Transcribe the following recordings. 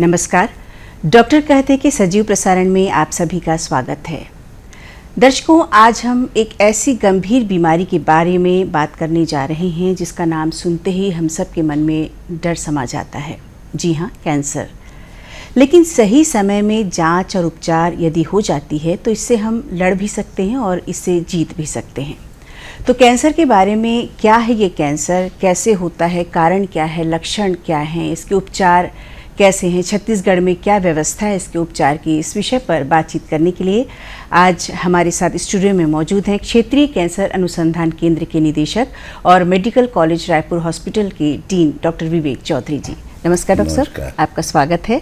नमस्कार। डॉक्टर कहते कि सजीव प्रसारण में आप सभी का स्वागत है। दर्शकों, आज हम एक ऐसी गंभीर बीमारी के बारे में बात करने जा रहे हैं जिसका नाम सुनते ही हम सब के मन में डर समा जाता है। जी हाँ, कैंसर। लेकिन सही समय में जांच और उपचार यदि हो जाती है तो इससे हम लड़ भी सकते हैं और इससे जीत भी सकते हैं। तो कैंसर के बारे में, क्या है ये कैंसर, कैसे होता है, कारण क्या है, लक्षण क्या हैं, इसके उपचार कैसे हैं, छत्तीसगढ़ में क्या व्यवस्था है इसके उपचार की, इस विषय पर बातचीत करने के लिए आज हमारे साथ स्टूडियो में मौजूद हैं क्षेत्रीय कैंसर अनुसंधान केंद्र के निदेशक और मेडिकल कॉलेज रायपुर हॉस्पिटल के डीन डॉक्टर विवेक चौधरी जी। नमस्कार डॉक्टर साहब, आपका स्वागत है।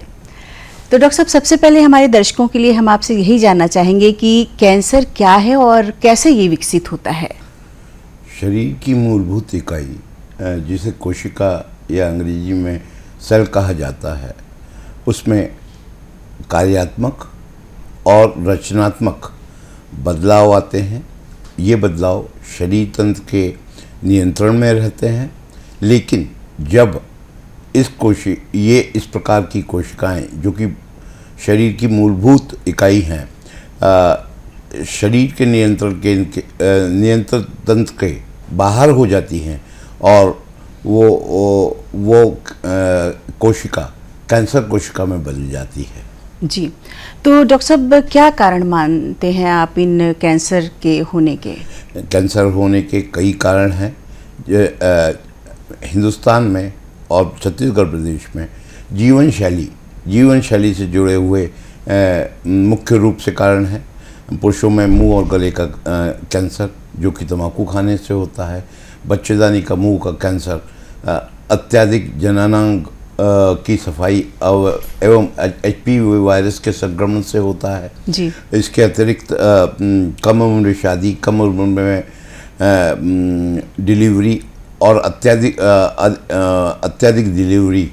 तो डॉक्टर साहब, सबसे पहले हमारे दर्शकों के लिए हम आपसे यही जानना चाहेंगे कि कैंसर क्या है और कैसे ये विकसित होता है। शरीर की मूलभूत इकाई जिसे कोशिका या अंग्रेजी में सेल कहा जाता है, उसमें कार्यात्मक और रचनात्मक बदलाव आते हैं। ये बदलाव शरीर तंत्र के नियंत्रण में रहते हैं, लेकिन जब ये इस प्रकार की कोशिकाएं जो कि शरीर की मूलभूत इकाई हैं, शरीर के नियंत्रण तंत्र के बाहर हो जाती हैं और वो कोशिका कैंसर कोशिका में बदल जाती है। जी, तो डॉक्टर साहब, क्या कारण मानते हैं आप इन कैंसर के होने के? कैंसर होने के कई कारण हैं। हिंदुस्तान में और छत्तीसगढ़ प्रदेश में जीवन शैली से जुड़े हुए मुख्य रूप से कारण हैं। पुरुषों में मुंह और गले का कैंसर जो कि तंबाकू खाने से होता है, बच्चेदानी का मुंह का कैंसर, अत्यधिक जननांग की सफाई एवं HPV वायरस के संक्रमण से होता है जी। इसके अतिरिक्त कम उम्र में शादी, कम उम्र में डिलीवरी और अत्यधिक डिलीवरी,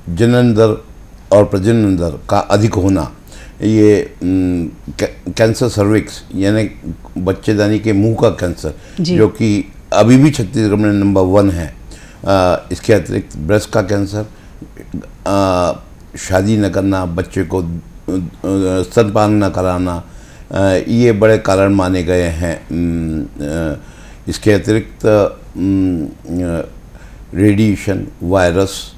जनन दर और प्रजनन दर का अधिक होना, ये कैंसर सर्विक्स यानी बच्चेदानी के मुंह का कैंसर जो कि अभी भी छत्तीसगढ़ में नंबर 1 है। इसके अतिरिक्त ब्रेस्ट का कैंसर, शादी न करना, बच्चे को स्तनपान न कराना, ये बड़े कारण माने गए हैं। इसके अतिरिक्त रेडिएशन, वायरस,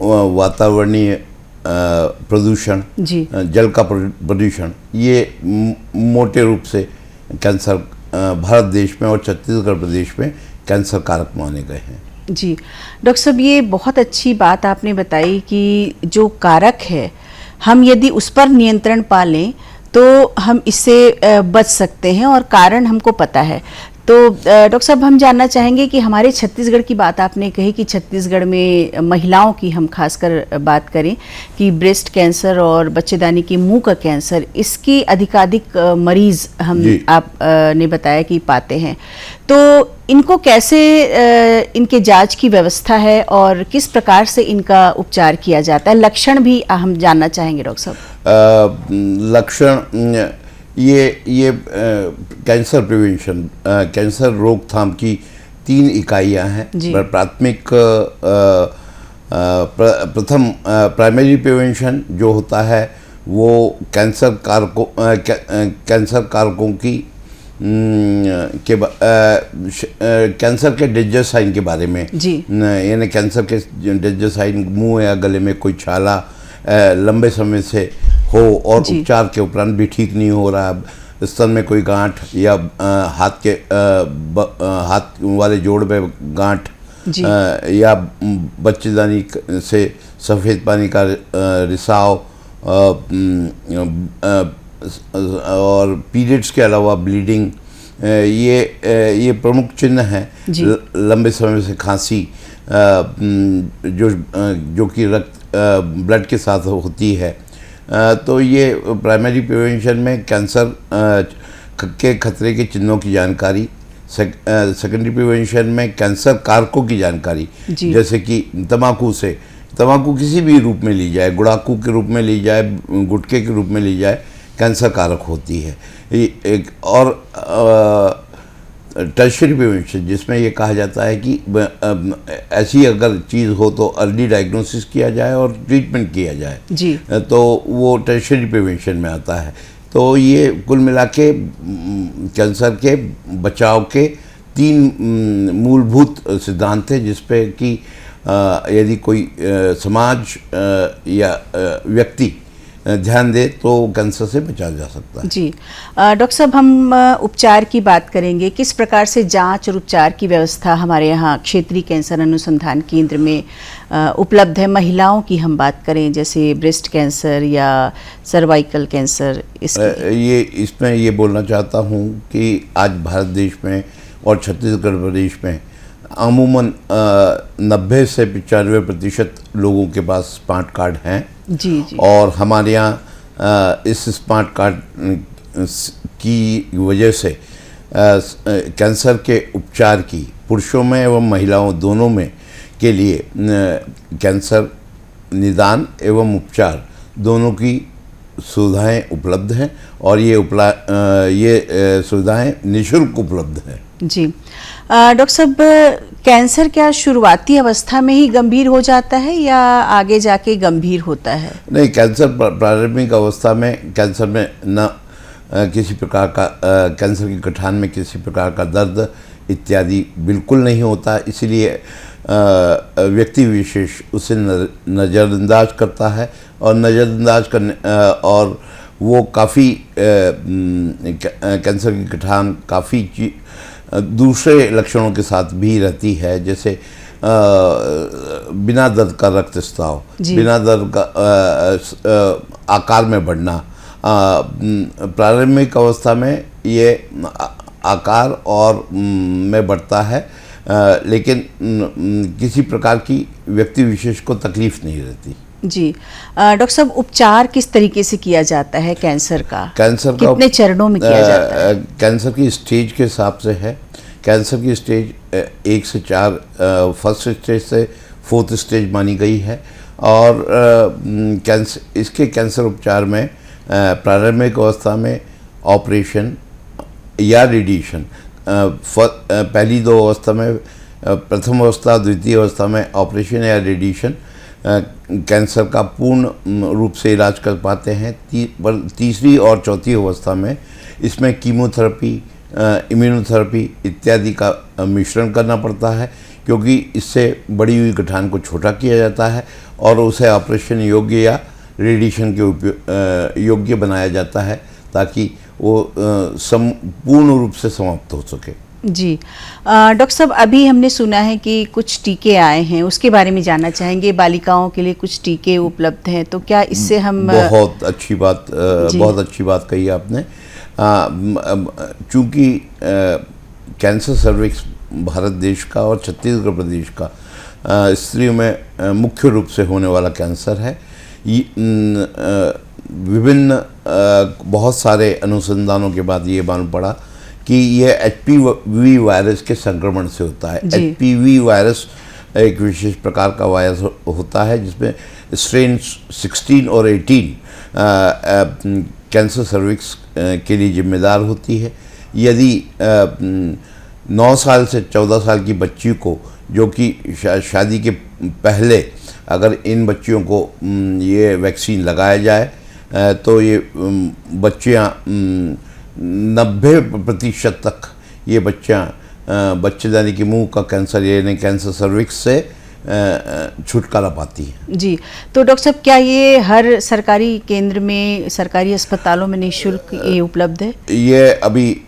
वातावरणीय प्रदूषण, जल का प्रदूषण, ये मोटे रूप से कैंसर भारत देश में और छत्तीसगढ़ प्रदेश में कैंसर कारक माने गए हैं। जी डॉक्टर साहब, ये बहुत अच्छी बात आपने बताई कि जो कारक है, हम यदि उस पर नियंत्रण पा लें तो हम इससे बच सकते हैं और कारण हमको पता है। तो डॉक्टर साहब, हम जानना चाहेंगे कि हमारे छत्तीसगढ़ की बात आपने कही कि छत्तीसगढ़ में महिलाओं की हम खासकर बात करें कि ब्रेस्ट कैंसर और बच्चेदानी के मुंह का कैंसर, इसकी अधिकाधिक मरीज आपने बताया कि पाते हैं। तो इनको कैसे इनके जांच की व्यवस्था है और किस प्रकार से इनका उपचार किया जाता है, लक्षण भी हम जानना चाहेंगे डॉक्टर साहब। लक्षण ये कैंसर प्रिवेंशन, कैंसर रोकथाम की 3 इकाइयां हैं। प्राथमिक प्रथम प्राइमरी प्रिवेंशन जो होता है वो कैंसर कारकों की कैंसर के डेंजर साइन के बारे में, यानी कैंसर के डेंजर साइन, मुंह या गले में कोई छाला लंबे समय से हो और उपचार के उपरांत भी ठीक नहीं हो रहा, स्तन में कोई गांठ या हाथ वाले जोड़ में गांठ, या बच्चेदानी से सफ़ेद पानी का रिसाव, और पीरियड्स के अलावा ब्लीडिंग, ये प्रमुख चिन्ह हैं। लंबे समय से खांसी जो कि ब्लड के साथ होती है। तो ये प्राइमरी प्रिवेंशन में कैंसर के खतरे के चिन्हों की जानकारी, सेकेंडरी प्रिवेंशन में कैंसर कारकों की जानकारी, जैसे कि तंबाकू किसी भी रूप में ली जाए, गुड़ाकू के रूप में ली जाए, गुटखे के रूप में ली जाए, कैंसर कारक होती है। और टर्शरी प्रिवेंशन, जिसमें ये कहा जाता है कि ऐसी अगर चीज़ हो तो अर्ली डायग्नोसिस किया जाए और ट्रीटमेंट किया जाए जी। तो वो टर्शरी प्रिवेंशन में आता है। तो ये कुल मिला के कैंसर के बचाव के 3 मूलभूत सिद्धांत थे, जिस पे कि यदि कोई समाज या व्यक्ति ध्यान दे तो कैंसर से बचा जा सकता है। जी। डॉक्टर साहब, हम उपचार की बात करेंगे। किस प्रकार से जांच और उपचार की व्यवस्था हमारे यहाँ क्षेत्रीय कैंसर अनुसंधान केंद्र में उपलब्ध है? महिलाओं की हम बात करें, जैसे ब्रेस्ट कैंसर या सर्वाइकल कैंसर, इसमें ये बोलना चाहता हूँ कि आज भारत देश में और छत्तीसगढ़ प्रदेश में अमूमन 90 से 95% लोगों के पास स्मार्ट कार्ड हैं। जी जी। और हमारे यहाँ इस स्मार्ट कार्ड की वजह से कैंसर के उपचार की पुरुषों में एवं महिलाओं दोनों में के लिए कैंसर निदान एवं उपचार दोनों की सुविधाएं उपलब्ध हैं, और ये सुविधाएं निःशुल्क उपलब्ध हैं। जी। डॉक्टर साहब, कैंसर क्या शुरुआती अवस्था में ही गंभीर हो जाता है या आगे जाके गंभीर होता है? नहीं, कैंसर प्रारंभिक अवस्था में कैंसर में न किसी प्रकार का कैंसर की गठान में किसी प्रकार का दर्द इत्यादि बिल्कुल नहीं होता, इसीलिए व्यक्ति विशेष उसे नज़रअंदाज करता है, और नज़रअंदाज करने और वो काफ़ी कैंसर की गठान काफ़ी दूसरे लक्षणों के साथ भी रहती है, जैसे बिना दर्द का रक्तस्राव, बिना दर्द का आकार में बढ़ना। प्रारंभिक अवस्था में ये आकार और में बढ़ता है, लेकिन किसी प्रकार की व्यक्ति विशेष को तकलीफ नहीं रहती। जी। डॉक्टर साहब, उपचार किस तरीके से किया जाता है कैंसर का? कितने चरणों में किया जाता है? कैंसर की स्टेज के हिसाब से है। कैंसर की स्टेज 1 से 4 फर्स्ट स्टेज से 4th स्टेज मानी गई है, और इसके कैंसर उपचार में प्रारंभिक अवस्था में ऑपरेशन या रेडिएशन, पहली 2 अवस्था में, प्रथम अवस्था द्वितीय अवस्था में ऑपरेशन या रेडिएशन कैंसर का पूर्ण रूप से इलाज कर पाते हैं। तीसरी और चौथी अवस्था में इसमें कीमोथेरेपी, इम्यूनोथेरेपी इत्यादि का मिश्रण करना पड़ता है, क्योंकि इससे बड़ी हुई गठान को छोटा किया जाता है और उसे ऑपरेशन योग्य या रेडिएशन के योग्य बनाया जाता है, ताकि वो पूर्ण रूप से समाप्त हो सके। जी। डॉक्टर साहब, अभी हमने सुना है कि कुछ टीके आए हैं, उसके बारे में जानना चाहेंगे। बालिकाओं के लिए कुछ टीके उपलब्ध हैं, तो क्या इससे हम बहुत अच्छी बात कही आपने। चूँकि कैंसर सर्विक्स भारत देश का और छत्तीसगढ़ प्रदेश का स्त्रियों में मुख्य रूप से होने वाला कैंसर है। विभिन्न बहुत सारे अनुसंधानों के बाद ये मालूम पड़ा कि यह HPV वायरस के संक्रमण से होता है। HPV वायरस एक विशेष प्रकार का वायरस होता है, जिसमें स्ट्रेन 16 और 18 कैंसर सर्विक्स के लिए जिम्मेदार होती है। यदि 9 साल से 14 साल की बच्ची को, जो कि शादी के पहले अगर इन बच्चियों को ये वैक्सीन लगाया जाए, तो ये बच्चियाँ 90% तक ये बच्चेदानी के मुंह का कैंसर यानी कैंसर सर्विक्स से छुटकारा पाती है। जी। तो डॉक्टर साहब, क्या ये हर सरकारी केंद्र में, सरकारी अस्पतालों में निःशुल्क ये उपलब्ध है? ये अभी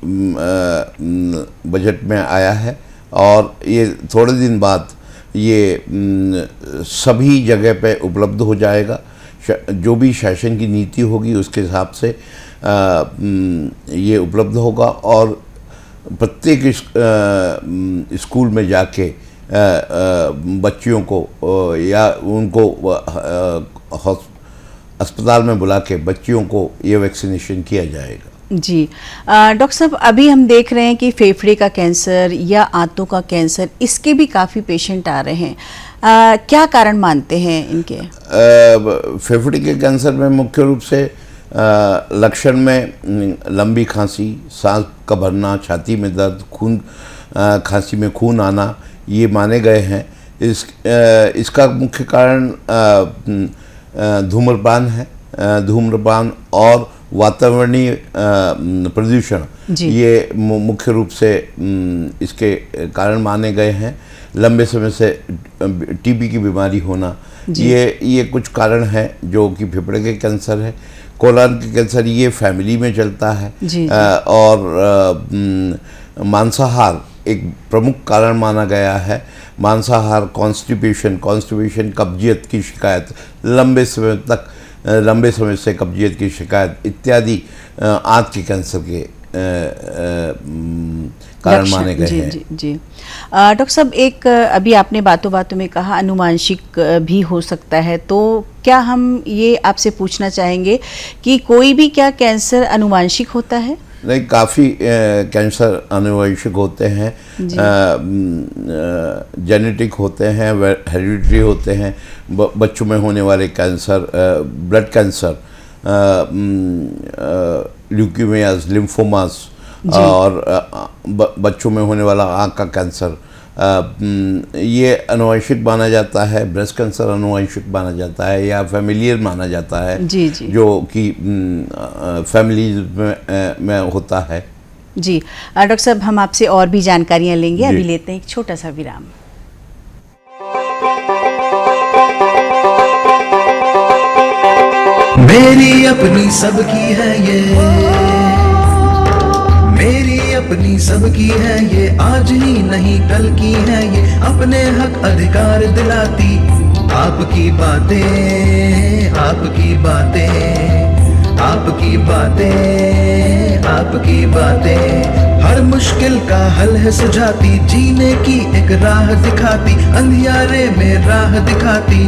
बजट में आया है, और ये थोड़े दिन बाद ये सभी जगह पे उपलब्ध हो जाएगा। जो भी शासन की नीति होगी उसके हिसाब से ये उपलब्ध होगा, और प्रत्येक स्कूल में जाके बच्चियों को या उनको अस्पताल में बुला के बच्चियों को ये वैक्सीनेशन किया जाएगा। जी। डॉक्टर साहब, अभी हम देख रहे हैं कि फेफड़े का कैंसर या आंतों का कैंसर, इसके भी काफ़ी पेशेंट आ रहे हैं। क्या कारण मानते हैं इनके? फेफड़े के कैंसर में मुख्य रूप से लक्षण में लंबी खांसी, सांस का भरना, छाती में दर्द, खून खांसी में खून आना, ये माने गए हैं। इसका मुख्य कारण धूम्रपान है। धूम्रपान और वातावरणीय प्रदूषण, ये मुख्य रूप से इसके कारण माने गए हैं। लंबे समय से टीबी की बीमारी होना, ये कुछ कारण हैं जो कि फेफड़े के कैंसर है। कोलन के कैंसर ये फैमिली में चलता है। और मांसाहार एक प्रमुख कारण माना गया है। मांसाहार, कॉन्स्टिपेशन, कब्जियत की शिकायत, लंबे समय से कब्जियत की शिकायत इत्यादि आंत के कैंसर के कारण माने गए हैं। जी। डॉक्टर साहब, एक अभी आपने बातों बातों में कहा अनुवांशिक भी हो सकता है, तो क्या हम ये आपसे पूछना चाहेंगे कि कोई भी क्या कैंसर अनुवांशिक होता है? नहीं, काफ़ी कैंसर अनुवंशिक होते हैं, जेनेटिक होते हैं, हेरिडिटरी होते हैं। बच्चों में होने वाले cancer, blood cancer, leukaemias, lymphomas, और बच्चों में होने वाला आँख का कैंसर, ये अनुवंशिक माना जाता है। ब्रेस्ट कैंसर अनुवंशिक माना जाता है या फैमिलियर माना जाता है, जो कि फैमिली में होता है। जी डॉक्टर साहब, हम आपसे और भी जानकारियां लेंगे, अभी लेते हैं एक छोटा सा विराम। मेरी अपनी सबकी है ये, मेरी अपनी सबकी है ये, आज ही नहीं कल की है ये, अपने हक अधिकार दिलाती आपकी बातें, आपकी बातें, आपकी बातें, आपकी बातें, हर मुश्किल का हल है सुझाती, जीने की एक राह दिखाती, अंधियारे में राह दिखाती,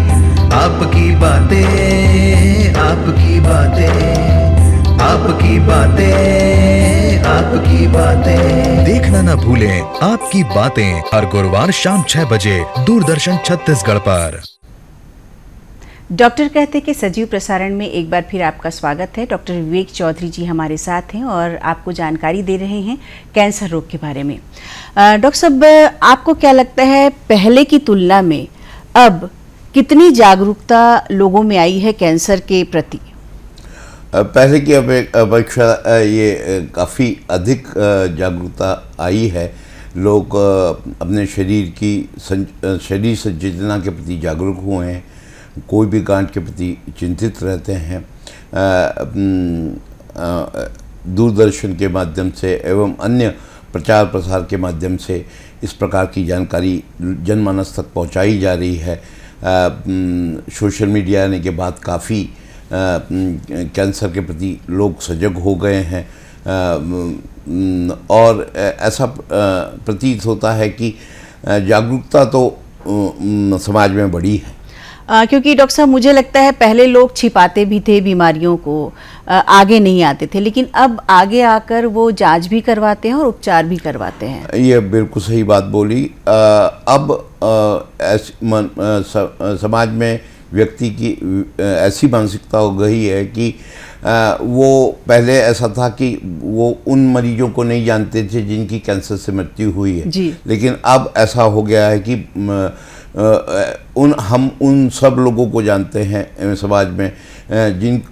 आपकी बातें, आपकी बातें, आपकी बातें, आपकी बातें। देखना ना भूलें आपकी बातें, हर गुरुवार शाम 6 बजे दूरदर्शन छत्तीसगढ़ पर। डॉक्टर कहते कि सजीव प्रसारण में एक बार फिर आपका स्वागत है। डॉक्टर विवेक चौधरी जी हमारे साथ हैं और आपको जानकारी दे रहे हैं कैंसर रोग के बारे में। डॉक्टर साहब, आपको क्या लगता है पहले की तुलना में अब कितनी जागरूकता लोगों में आई है कैंसर के प्रति? पहले की अपेक्षा ये काफ़ी अधिक जागरूकता आई है। लोग अपने शरीर संवेदना के प्रति जागरूक हुए हैं, कोई भी गांठ के प्रति चिंतित रहते हैं। दूरदर्शन के माध्यम से एवं अन्य प्रचार प्रसार के माध्यम से इस प्रकार की जानकारी जनमानस तक पहुंचाई जा रही है। सोशल मीडिया आने के बाद काफ़ी कैंसर के प्रति लोग सजग हो गए हैं, और ऐसा प्रतीत होता है कि जागरूकता तो समाज में बढ़ी है। क्योंकि डॉक्टर साहब, मुझे लगता है पहले लोग छिपाते भी थे बीमारियों को, आगे नहीं आते थे, लेकिन अब आगे आकर वो जांच भी करवाते हैं और उपचार भी करवाते हैं। ये बिल्कुल सही बात बोली। अब समाज में व्यक्ति की ऐसी मानसिकता हो गई है कि वो पहले ऐसा था कि वो उन मरीजों को नहीं जानते थे जिनकी कैंसर से मृत्यु हुई है, लेकिन अब ऐसा हो गया है कि हम उन सब लोगों को जानते हैं समाज में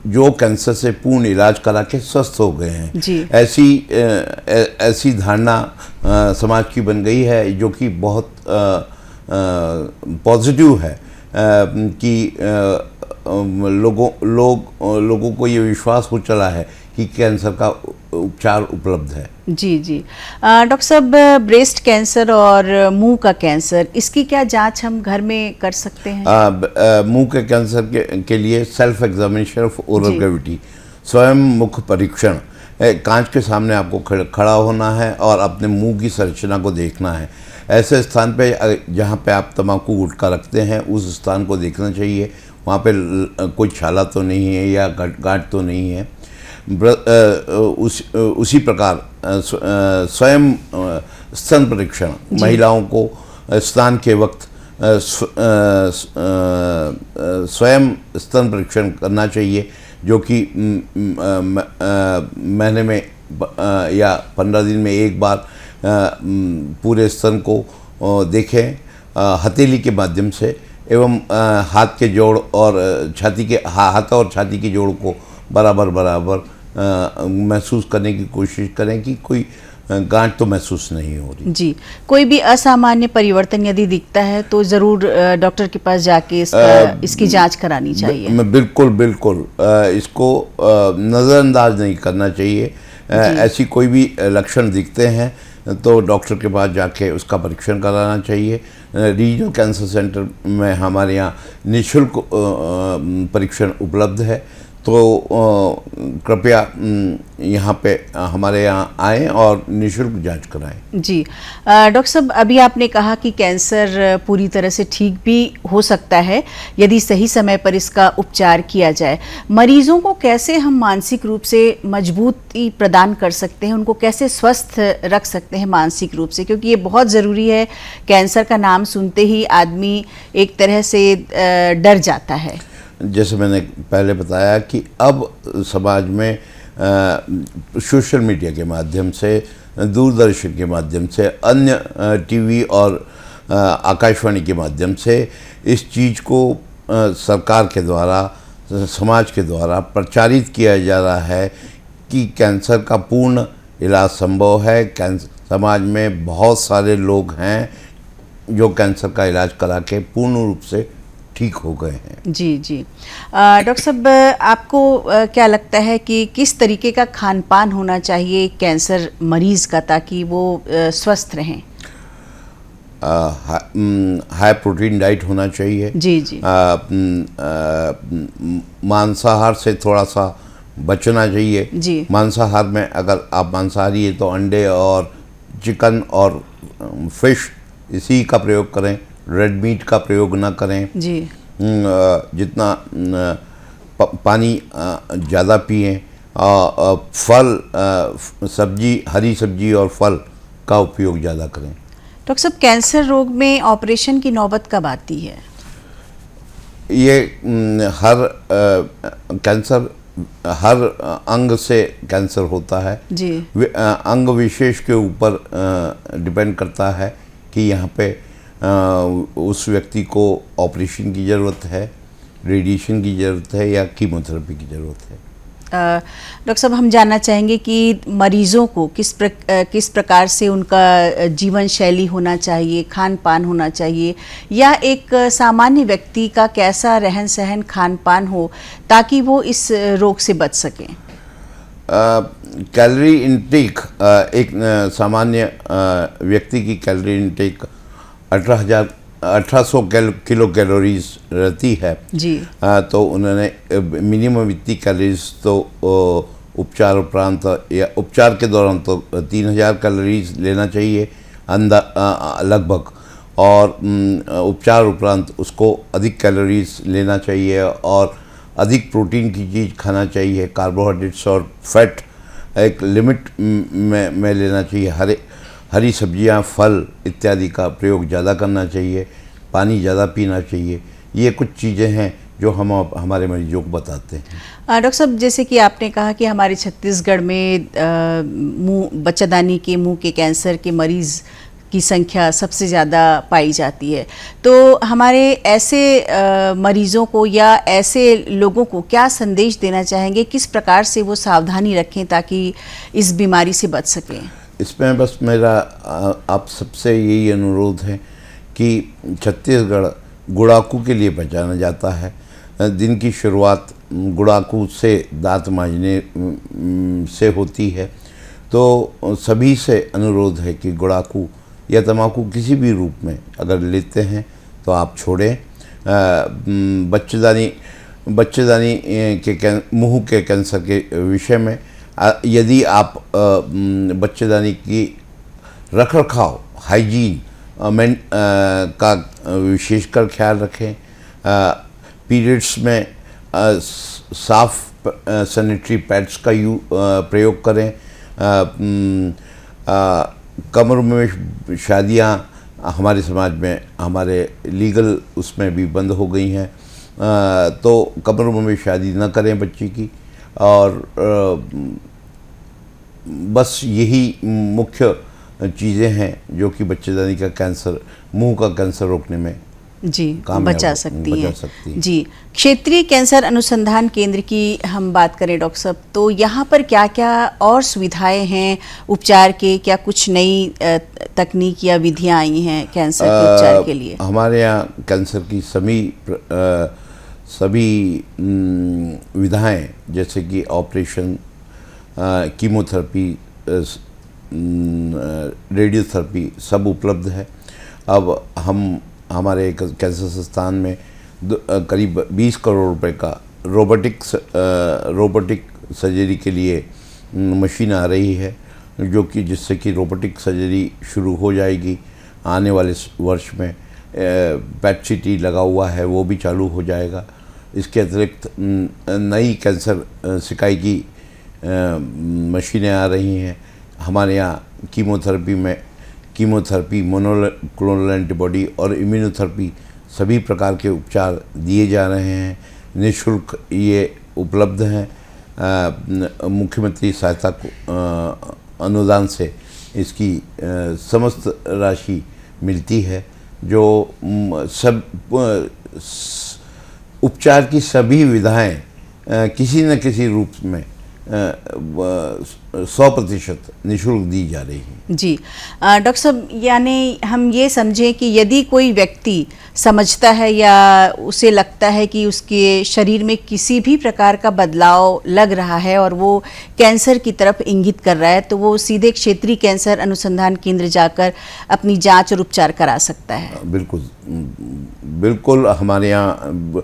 जो कैंसर से पूर्ण इलाज करा के स्वस्थ हो गए हैं। ऐसी धारणा समाज की बन गई है, जो कि बहुत पॉजिटिव है कि लोगों को ये विश्वास हो चला है कि कैंसर का उपचार उपलब्ध है। जी। डॉक्टर साहब, ब्रेस्ट कैंसर और मुंह का कैंसर, इसकी क्या जांच हम घर में कर सकते हैं? मुंह के कैंसर के लिए self examination of oral cavity, स्वयं मुख परीक्षण, कांच के सामने आपको खड़ा होना है और अपने मुंह की संरचना को देखना है। ऐसे स्थान पे जहाँ पे आप तम्बाकू गुटखा रखते हैं उस स्थान को देखना चाहिए, वहाँ पे कोई छाला तो नहीं है या गांठ तो नहीं है। उसी प्रकार स्वयं स्तन परीक्षण, महिलाओं को स्नान के वक्त स्वयं स्तन परीक्षण करना चाहिए, जो कि महीने में या 15 दिन में एक बार पूरे स्तन को देखें हथेली के माध्यम से, एवं हाथ के जोड़ और छाती के हाथ और छाती के जोड़ को बराबर महसूस करने की कोशिश करें कि कोई गांठ तो महसूस नहीं हो रही। जी, कोई भी असामान्य परिवर्तन यदि दिखता है तो ज़रूर डॉक्टर के पास जाके इसकी जांच करानी चाहिए। बिल्कुल इसको नज़रअंदाज नहीं करना चाहिए। ऐसी कोई भी लक्षण दिखते हैं तो डॉक्टर के पास जाके उसका परीक्षण कराना चाहिए। रीजनल कैंसर सेंटर में हमारे यहाँ निःशुल्क परीक्षण उपलब्ध है, तो कृपया यहाँ पे हमारे यहाँ आएँ और निःशुल्क जांच कराएं। जी डॉक्टर साहब, अभी आपने कहा कि कैंसर पूरी तरह से ठीक भी हो सकता है यदि सही समय पर इसका उपचार किया जाए। मरीजों को कैसे हम मानसिक रूप से मजबूती प्रदान कर सकते हैं, उनको कैसे स्वस्थ रख सकते हैं मानसिक रूप से, क्योंकि ये बहुत ज़रूरी है। कैंसर का नाम सुनते ही आदमी एक तरह से डर जाता है। जैसे मैंने पहले बताया कि अब समाज में सोशल मीडिया के माध्यम से, दूरदर्शन के माध्यम से, अन्य टीवी और आकाशवाणी के माध्यम से इस चीज़ को सरकार के द्वारा, समाज के द्वारा प्रचारित किया जा रहा है कि कैंसर का पूर्ण इलाज संभव है। समाज में बहुत सारे लोग हैं जो कैंसर का इलाज करा के पूर्ण रूप से ठीक हो गए हैं। जी डॉक्टर साहब, आपको क्या लगता है कि किस तरीके का खान पान होना चाहिए कैंसर मरीज का ताकि वो स्वस्थ रहें? हाई प्रोटीन डाइट होना चाहिए। जी। मांसाहार से थोड़ा सा बचना चाहिए। जी। मांसाहार में अगर आप मांसाहारी है तो अंडे और चिकन और फिश इसी का प्रयोग करें, रेड मीट का प्रयोग ना करें। जी। जितना पानी ज़्यादा पिएं, फल, सब्जी, हरी सब्जी और फल का उपयोग ज़्यादा करें। डॉक्टर साहब, कैंसर रोग में ऑपरेशन की नौबत कब आती है? ये हर अंग से कैंसर होता है। जी। अंग विशेष के ऊपर डिपेंड करता है कि यहाँ पे उस व्यक्ति को ऑपरेशन की ज़रूरत है, रेडिएशन की ज़रूरत है या कीमोथेरेपी की ज़रूरत है। डॉक्टर साहब, हम जानना चाहेंगे कि मरीजों को किस प्रकार से उनका जीवन शैली होना चाहिए, खान पान होना चाहिए, या एक सामान्य व्यक्ति का कैसा रहन सहन खान पान हो ताकि वो इस रोग से बच सकें? कैलोरी इंटेक, एक सामान्य व्यक्ति की कैलोरी इंटेक 1800 किलो कैलोरीज रहती है। जी। तो उन्होंने मिनिमम इतनी कैलोरीज तो उपचार उपरांत या उपचार के दौरान तो 3000 कैलोरीज लेना चाहिए लगभग, और उपचार उपरांत उसको अधिक कैलोरीज लेना चाहिए और अधिक प्रोटीन की चीज़ खाना चाहिए। कार्बोहाइड्रेट्स और फैट एक लिमिट में लेना चाहिए। हरी सब्जियां, फल इत्यादि का प्रयोग ज़्यादा करना चाहिए। पानी ज़्यादा पीना चाहिए। ये कुछ चीज़ें हैं जो हम हमारे मरीजों को बताते हैं। डॉक्टर साहब, जैसे कि आपने कहा कि हमारे छत्तीसगढ़ में बच्चादानी के मुंह के कैंसर के मरीज़ की संख्या सबसे ज़्यादा पाई जाती है, तो हमारे ऐसे मरीज़ों को या ऐसे लोगों को क्या संदेश देना चाहेंगे, किस प्रकार से वो सावधानी रखें ताकि इस बीमारी से बच सकें? इसमें बस मेरा आप सबसे यही अनुरोध है कि छत्तीसगढ़ गुड़ाकू के लिए पहचाना जाता है। दिन की शुरुआत गुड़ाकू से, दांत मांजने से होती है। तो सभी से अनुरोध है कि गुड़ाकू या तम्बाकू किसी भी रूप में अगर लेते हैं तो आप छोड़ें। बच्चेदानी के मुंह के कैंसर के विषय में यदि आप बच्चेदानी की रखरखाव, हाइजीन का विशेषकर ख्याल रखें। पीरियड्स में साफ सैनिटरी पैड्स का प्रयोग करें। कम उम्र में शादियां हमारे समाज में, हमारे लीगल उसमें भी बंद हो गई हैं। तो कम उम्र में शादी न करें बच्ची की, और बस यही मुख्य चीज़ें हैं जो कि बच्चेदानी का कैंसर, मुंह का कैंसर रोकने में जी कामयाब बचा सकती बचा हैं। सकती हैं। जी, क्षेत्रीय कैंसर अनुसंधान केंद्र की हम बात करें डॉक्टर साहब, तो यहाँ पर क्या क्या और सुविधाएं हैं उपचार के? क्या कुछ नई तकनीक या विधियां आई हैं कैंसर के उपचार के लिए? हमारे यहाँ कैंसर की सभी विधाएं, जैसे कि ऑपरेशन, कीमोथेरेपी, रेडियोथेरेपी सब उपलब्ध है। अब हमारे कैंसर संस्थान में करीब 20 करोड़ रुपए का रोबोटिक सर्जरी के लिए मशीन आ रही है, जो कि जिससे कि रोबोटिक सर्जरी शुरू हो जाएगी आने वाले वर्ष में। पैट सीटी लगा हुआ है, वो भी चालू हो जाएगा। इसके अतिरिक्त नई कैंसर सिकाई की मशीनें आ रही हैं। हमारे यहाँ कीमोथेरेपी, मोनोक्लोनल एंटीबॉडी और इम्यूनोथेरेपी सभी प्रकार के उपचार दिए जा रहे हैं। निःशुल्क ये उपलब्ध हैं। मुख्यमंत्री सहायता अनुदान से इसकी समस्त राशि मिलती है, जो सब उपचार की सभी विधाएं किसी न किसी रूप में 100% निःशुल्क दी जा रही है। जी डॉक्टर साहब, यानी हम ये समझें कि यदि कोई व्यक्ति समझता है या उसे लगता है कि उसके शरीर में किसी भी प्रकार का बदलाव लग रहा है और वो कैंसर की तरफ इंगित कर रहा है, तो वो सीधे क्षेत्रीय कैंसर अनुसंधान केंद्र जाकर अपनी जांच और उपचार करा सकता है। बिल्कुल हमारे यहाँ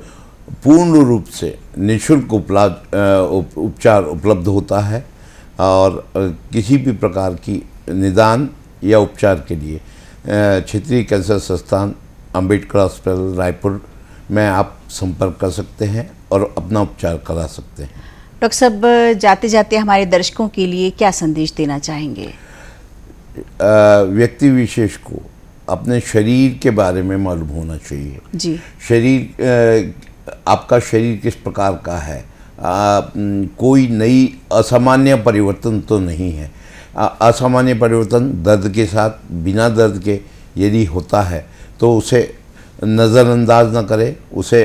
पूर्ण रूप से निःशुल्क उपचार उपलब्ध होता है, और किसी भी प्रकार की निदान या उपचार के लिए क्षेत्रीय कैंसर संस्थान अंबेडकर हॉस्पिटल रायपुर में आप संपर्क कर सकते हैं और अपना उपचार करा सकते हैं। डॉक्टर साहब, जाते जाते हमारे दर्शकों के लिए क्या संदेश देना चाहेंगे? व्यक्ति विशेष को अपने शरीर के बारे में मालूम होना चाहिए। जी, आपका शरीर किस प्रकार का है, कोई नई असामान्य परिवर्तन तो नहीं है। असामान्य परिवर्तन दर्द के साथ, बिना दर्द के यदि होता है तो उसे नज़रअंदाज न करें, उसे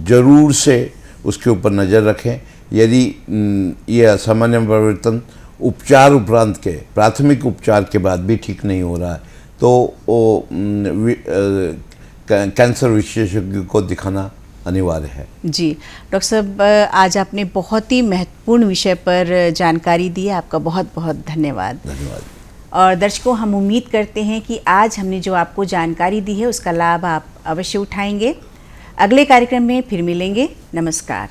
ज़रूर से उसके ऊपर नज़र रखें। यदि ये असामान्य परिवर्तन उपचार उपरांत के, प्राथमिक उपचार के बाद भी ठीक नहीं हो रहा है, तो कैंसर विशेषज्ञ को दिखाना अनिवार्य है। जी डॉक्टर साहब, आज आपने बहुत ही महत्वपूर्ण विषय पर जानकारी दी है, आपका बहुत बहुत धन्यवाद। और दर्शकों, हम उम्मीद करते हैं कि आज हमने जो आपको जानकारी दी है उसका लाभ आप अवश्य उठाएंगे। अगले कार्यक्रम में फिर मिलेंगे। नमस्कार।